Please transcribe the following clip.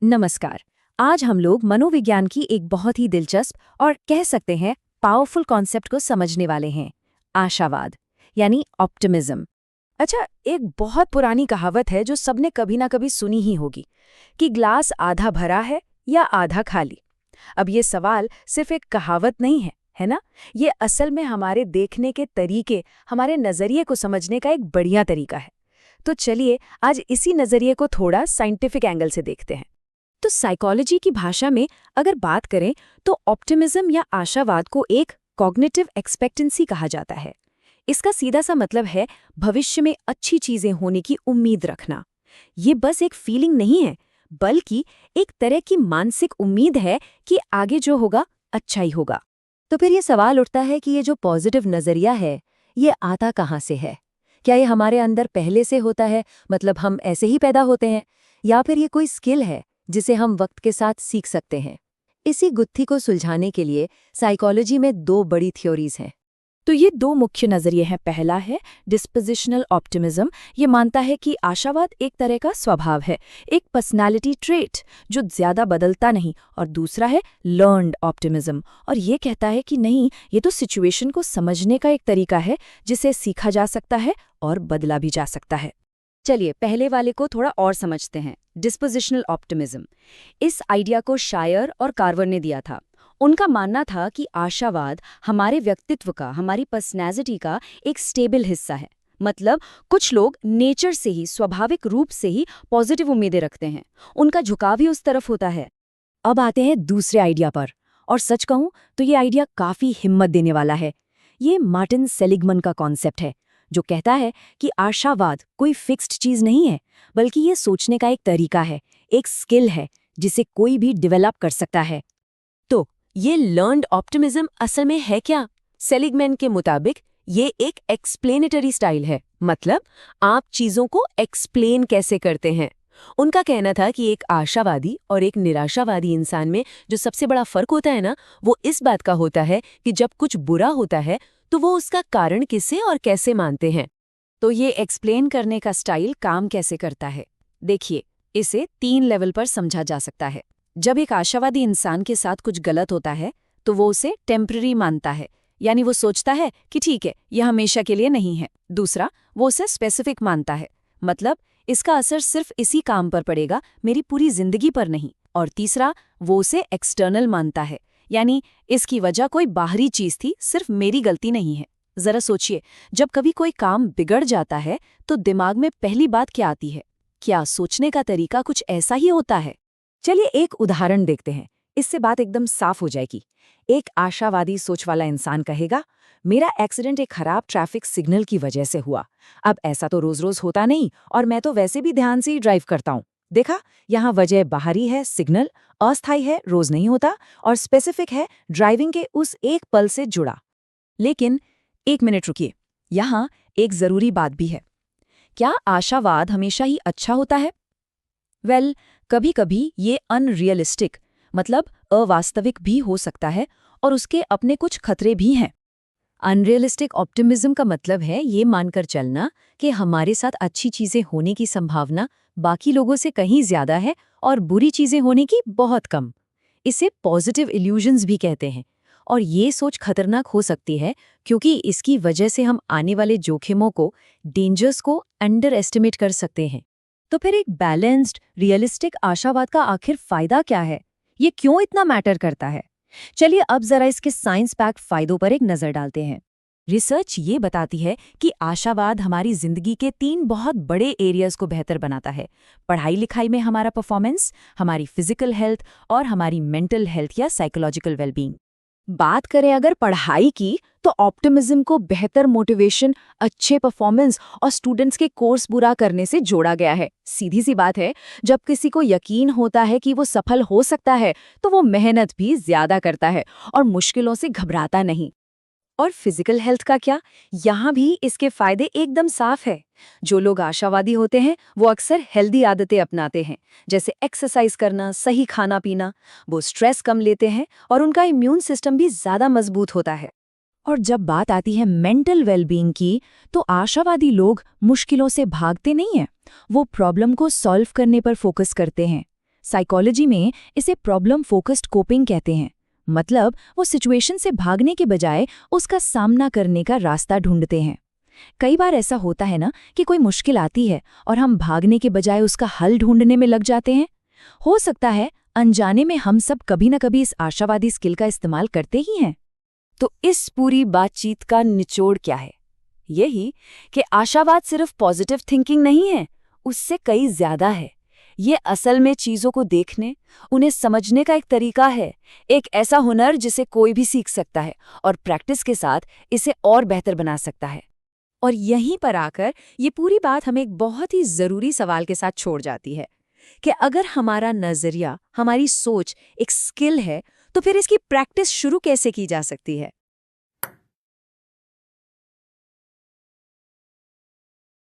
नमस्कार। आज हम लोग मनोविज्ञान की एक बहुत ही दिलचस्प और कह सकते हैं पावरफुल कॉन्सेप्ट को समझने वाले हैं, आशावाद यानी ऑप्टिमिज्म। अच्छा, एक बहुत पुरानी कहावत है जो सबने कभी ना कभी सुनी ही होगी कि ग्लास आधा भरा है या आधा खाली। अब ये सवाल सिर्फ एक कहावत नहीं है ना? ये असल में हमारे देखने के तरीके, हमारे नजरिए को समझने का एक बढ़िया तरीका है। तो चलिए आज इसी नजरिए को थोड़ा साइंटिफिक एंगल से देखते हैं। तो साइकोलॉजी की भाषा में अगर बात करें तो ऑप्टिमिज्म या आशावाद को एक कॉग्निटिव एक्सपेक्टेंसी कहा जाता है। इसका सीधा सा मतलब है भविष्य में अच्छी चीजें होने की उम्मीद रखना। ये बस एक फीलिंग नहीं है, बल्कि एक तरह की मानसिक उम्मीद है कि आगे जो होगा अच्छा ही होगा। तो फिर ये सवाल उठता है कि ये जो पॉजिटिव नजरिया है, ये आता कहाँ से है? क्या ये हमारे अंदर पहले से होता है, मतलब हम ऐसे ही पैदा होते हैं, या फिर ये कोई स्किल है जिसे हम वक्त के साथ सीख सकते हैं? इसी गुत्थी को सुलझाने के लिए साइकोलॉजी में दो बड़ी थ्योरीज हैं। तो ये दो मुख्य नजरिए हैं। पहला है डिस्पोजिशनल ऑप्टिमिज्म। ये मानता है कि आशावाद एक तरह का स्वभाव है, एक पर्सनालिटी ट्रेट जो ज्यादा बदलता नहीं। और दूसरा है लर्न्ड ऑप्टिमिज्म, और ये कहता है कि नहीं, ये तो सिचुएशन को समझने का एक तरीका है जिसे सीखा जा सकता है और बदला भी जा सकता है। चलिए पहले वाले को थोड़ा और समझते हैं, डिस्पोजिशनल ऑप्टिमिज्म। इस आइडिया को शायर और कार्वर ने दिया था। उनका मानना था कि आशावाद हमारे व्यक्तित्व का, हमारी पर्सनैलिटी का एक स्टेबल हिस्सा है। मतलब कुछ लोग नेचर से ही, स्वाभाविक रूप से ही पॉजिटिव उम्मीदें रखते हैं, उनका झुकाव ही उस तरफ होता है। अब आते हैं दूसरे आइडिया पर, और सच कहूं तो ये आइडिया काफी हिम्मत देने वाला है। ये मार्टिन सेलिगमन का कॉन्सेप्ट है, जो कहता है कि आशावाद कोई फिक्स्ड चीज नहीं है, बल्कि ये सोचने का एक तरीका है, एक स्किल है जिसे कोई भी डेवलप कर सकता है। तो ये लर्न्ड ऑप्टिमिज्म असल में है क्या? सेलिगमैन के मुताबिक ये एक एक्सप्लेनेटरी स्टाइल है। मतलब आप चीजों को एक्सप्लेन कैसे करते हैं। उनका कहना था कि एक आशावादी और एक निराशावादी इंसान में जो सबसे बड़ा फर्क होता है ना, वो इस बात का होता है कि जब कुछ बुरा होता है तो वो उसका कारण किसे और कैसे मानते हैं। तो ये एक्सप्लेन करने का स्टाइल काम कैसे करता है? देखिए, इसे 3 लेवल पर समझा जा सकता है। जब एक आशावादी इंसान के साथ कुछ गलत होता है तो वो उसे टेम्पररी मानता है, यानी वो सोचता है कि ठीक है, यह हमेशा के लिए नहीं है। दूसरा, वो उसे स्पेसिफिक मानता है, मतलब इसका असर सिर्फ इसी काम पर पड़ेगा, मेरी पूरी जिंदगी पर नहीं। और तीसरा, वो उसे एक्सटर्नल मानता है, यानी इसकी वजह कोई बाहरी चीज थी, सिर्फ मेरी गलती नहीं है। जरा सोचिए, जब कभी कोई काम बिगड़ जाता है तो दिमाग में पहली बात क्या आती है? क्या सोचने का तरीका कुछ ऐसा ही होता है? चलिए एक उदाहरण देखते हैं, इससे बात एकदम साफ हो जाएगी। एक आशावादी सोच वाला इंसान कहेगा, मेरा एक्सीडेंट एक खराब ट्रैफिक सिग्नल की वजह से हुआ। अब ऐसा तो रोज रोज होता नहीं, और मैं तो वैसे भी ध्यान से ही ड्राइव करता हूँ। देखा, यहाँ वजह बाहरी है, सिग्नल अस्थायी है, रोज नहीं होता, और स्पेसिफिक है, ड्राइविंग के उस एक पल से जुड़ा। लेकिन एक मिनट रुकिए, यहाँ एक जरूरी बात भी है। क्या आशावाद हमेशा ही अच्छा होता है? वेल, कभी कभी ये अनरियलिस्टिक, मतलब अवास्तविक भी हो सकता है, और उसके अपने कुछ खतरे भी हैं। अनरियलिस्टिक ऑप्टिमिज्म का मतलब है ये मानकर चलना कि हमारे साथ अच्छी चीजें होने की संभावना बाकी लोगों से कहीं ज्यादा है और बुरी चीजें होने की बहुत कम। इसे पॉजिटिव इल्यूजन्स भी कहते हैं, और ये सोच खतरनाक हो सकती है क्योंकि इसकी वजह से हम आने वाले जोखिमों को, डेंजर्स को अंडर एस्टिमेट कर सकते हैं। तो फिर एक बैलेंस्ड, रियलिस्टिक आशावाद का आखिर फायदा क्या है? ये क्यों इतना मैटर करता है? चलिए अब जरा इसके साइंस पैक्ड फायदों पर एक नजर डालते हैं। रिसर्च ये बताती है कि आशावाद हमारी जिंदगी के 3 बहुत बड़े एरियाज को बेहतर बनाता है। पढ़ाई लिखाई में हमारा परफॉर्मेंस, हमारी फिजिकल हेल्थ और हमारी मेंटल हेल्थ या साइकोलॉजिकल वेलबींग। बात करें अगर पढ़ाई की, तो ऑप्टिमिज्म को बेहतर मोटिवेशन, अच्छे परफॉर्मेंस और स्टूडेंट्स के कोर्स पूरा करने से जोड़ा गया है। सीधी सी बात है, जब किसी को यकीन होता है कि वो सफल हो सकता है तो वो मेहनत भी ज्यादा करता है और मुश्किलों से घबराता नहीं। और फिजिकल हेल्थ का क्या? यहाँ भी इसके फायदे एकदम साफ है। जो लोग आशावादी होते हैं वो अक्सर हेल्दी आदतें अपनाते हैं, जैसे एक्सरसाइज करना, सही खाना पीना। वो स्ट्रेस कम लेते हैं और उनका इम्यून सिस्टम भी ज्यादा मजबूत होता है। और जब बात आती है मेंटल वेलबींग की, तो आशावादी लोग मुश्किलों से भागते नहीं हैं, वो प्रॉब्लम को सॉल्व करने पर फोकस करते हैं। साइकोलॉजी में इसे प्रॉब्लम फोकस्ड कोपिंग कहते हैं। मतलब वो सिचुएशन से भागने के बजाय उसका सामना करने का रास्ता ढूंढते हैं। कई बार ऐसा होता है ना कि कोई मुश्किल आती है और हम भागने के बजाय उसका हल ढूंढने में लग जाते हैं। हो सकता है अनजाने में हम सब कभी न कभी इस आशावादी स्किल का इस्तेमाल करते ही हैं। तो इस पूरी बातचीत का निचोड़ क्या है? यही कि आशावाद सिर्फ पॉजिटिव थिंकिंग नहीं है, उससे कई ज्यादा है। ये असल में चीजों को देखने, उन्हें समझने का एक तरीका है, एक ऐसा हुनर जिसे कोई भी सीख सकता है और प्रैक्टिस के साथ इसे और बेहतर बना सकता है। और यहीं पर आकर ये पूरी बात हमें एक बहुत ही ज़रूरी सवाल के साथ छोड़ जाती है कि अगर हमारा नज़रिया, हमारी सोच एक स्किल है, तो फिर इसकी प्रैक्टिस शुरू कैसे की जा सकती है?